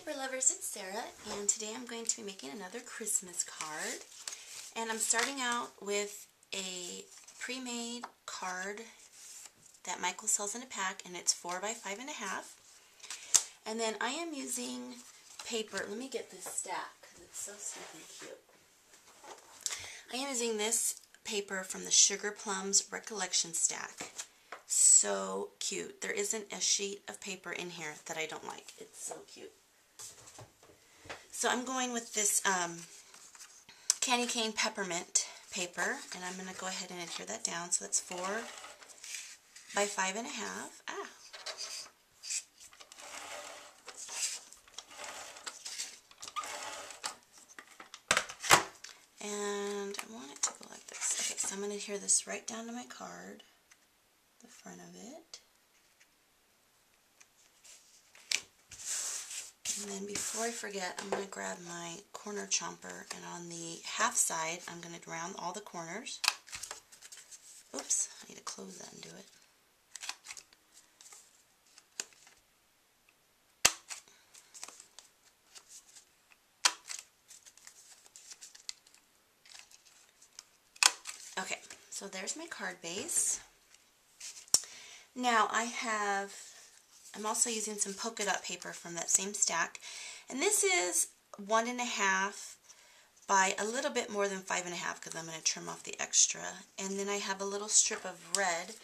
paper lovers, it's Sarah, and today I'm going to be making another Christmas card. And I'm starting out with a pre-made card that Michael sells in a pack, and it's 4 by 5.5. And then I am using paper. Let me get this stack because it's so stinking cute. I am using this paper from the Sugar Plums Recollection Stack. So cute. There isn't a sheet of paper in here that I don't like. It's so cute. So I'm going with this candy cane peppermint paper, and I'm going to go ahead and adhere that down. So that's 4 by 5.5. And I want it to go like this. Okay, so I'm going to adhere this right down to my card, the front of it. And then before I forget, I'm going to grab my corner chomper, and on the half side, I'm going to round all the corners. Oops, I need to close that and do it. Okay, so there's my card base. Now I'm also using some polka dot paper from that same stack, and this is 1.5 by a little bit more than 5.5 because I'm going to trim off the extra. And then I have a little strip of red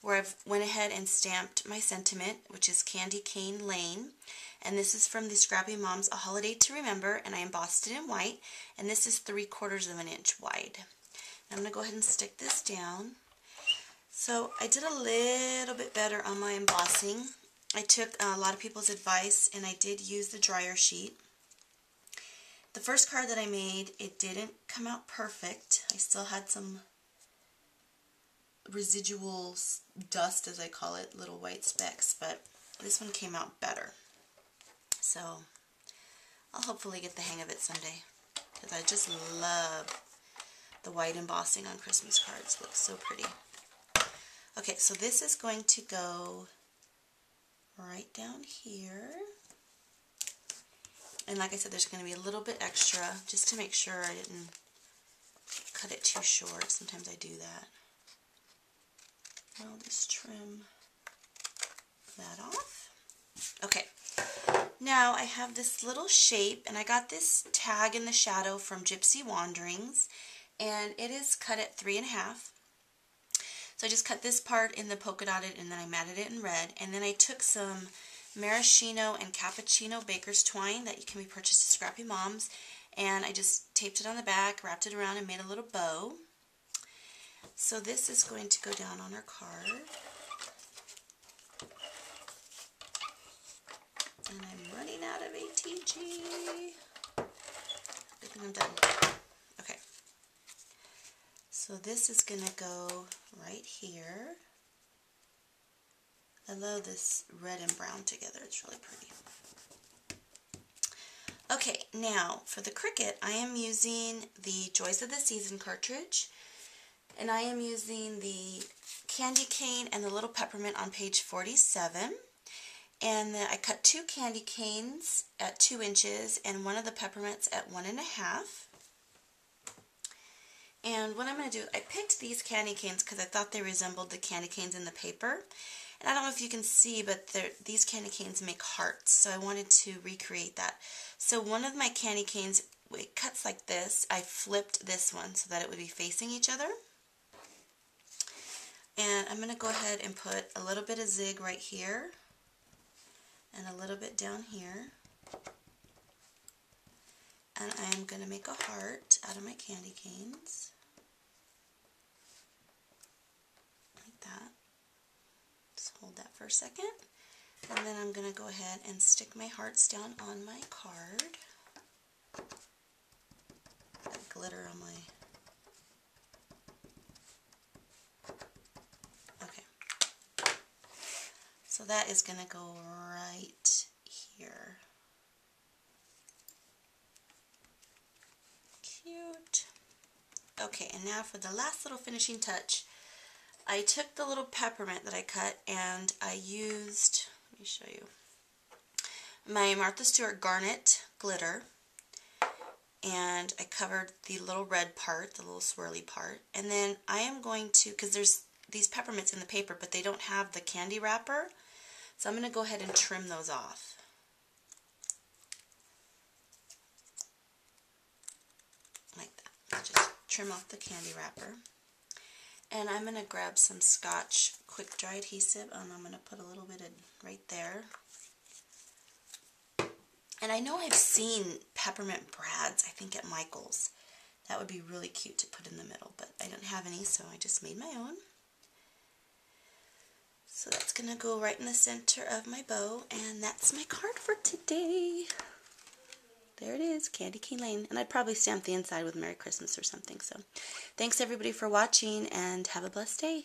where I've went ahead and stamped my sentiment, which is Candy Cane Lane, and this is from the Scrappy Moms A Holiday to Remember, and I embossed it in white, and this is 3/4 of an inch wide. I'm going to go ahead and stick this down. So I did a little bit better on my embossing. I took a lot of people's advice, and I did use the dryer sheet. The first card that I made, it didn't come out perfect. I still had some residual dust, as I call it, little white specks, but this one came out better. So I'll hopefully get the hang of it someday, because I just love the white embossing on Christmas cards. It looks so pretty. Okay, so this is going to go right down here. And like I said, there's going to be a little bit extra just to make sure I didn't cut it too short. Sometimes I do that. I'll just trim that off. Okay, now I have this little shape, and I got this tag in the shadow from Gypsy Wanderings, and it is cut at 3.5. So I just cut this part in the polka dotted, and then I matted it in red, and then I took some maraschino and cappuccino baker's twine that can be purchased at Scrappy Moms, and I just taped it on the back, wrapped it around, and made a little bow. So this is going to go down on our card. And I'm running out of ATG. I think I'm done. Okay. So this is going to go right here. I love this red and brown together. It's really pretty. Okay, now for the Cricut, I am using the Joys of the Season cartridge. And I am using the candy cane and the little peppermint on page 47. And then I cut 2 candy canes at 2 inches and one of the peppermints at 1.5. And what I'm going to do, I picked these candy canes because I thought they resembled the candy canes in the paper. And I don't know if you can see, but these candy canes make hearts, so I wanted to recreate that. So one of my candy canes, it cuts like this. I flipped this one so that it would be facing each other. And I'm going to go ahead and put a little bit of zig right here and a little bit down here. And I am going to make a heart out of my candy canes. Like that. Just hold that for a second. And then I'm going to go ahead and stick my hearts down on my card. Got glitter on my... Okay. So that is going to go right here. Cute. Okay, and now for the last little finishing touch, I took the little peppermint that I cut and I used, let me show you, my Martha Stewart Garnet glitter, and I covered the little red part, the little swirly part, and then I am going to, because there's these peppermints in the paper, but they don't have the candy wrapper, so I'm going to go ahead and trim those off. Like that. Just trim off the candy wrapper. And I'm going to grab some Scotch quick dry adhesive, and I'm going to put a little bit of right there. And I know I've seen peppermint brads, I think at Michael's. That would be really cute to put in the middle, but I don't have any, so I just made my own. So that's going to go right in the center of my bow, and that's my card for today. There it is, Candy Cane Lane. And I'd probably stamp the inside with Merry Christmas or something. So thanks everybody for watching, and have a blessed day.